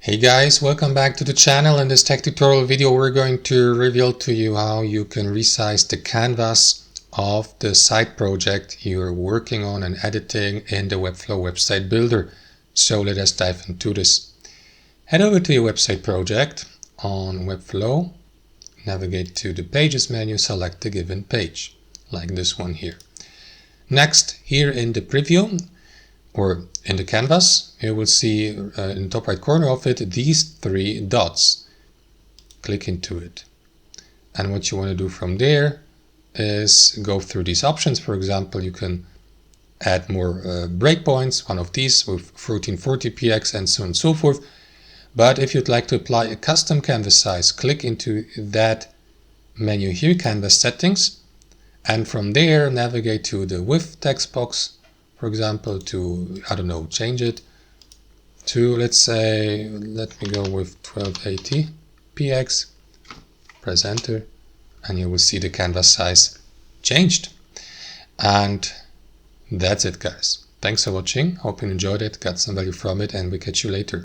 Hey guys, welcome back to the channel. In this tech tutorial video we're going to reveal to you how you can resize the canvas of the site project you're working on and editing in the Webflow website builder. So let us dive into this. Head over to your website project on Webflow, navigate to the Pages menu, select the given page, like this one here. Next, here in the preview, or in the canvas, you will see in the top right corner of it these three dots. Click into it. And what you want to do from there is go through these options. For example, you can add more breakpoints, one of these with 1440px and so on and so forth. But if you'd like to apply a custom canvas size, click into that menu here, Canvas Settings, and from there navigate to the width text box, for example, to, I don't know, change it to, let's say, let me go with 1280 px, press enter, and you will see the canvas size changed. And that's it, guys. Thanks for watching. Hope you enjoyed it, got some value from it, and we catch you later.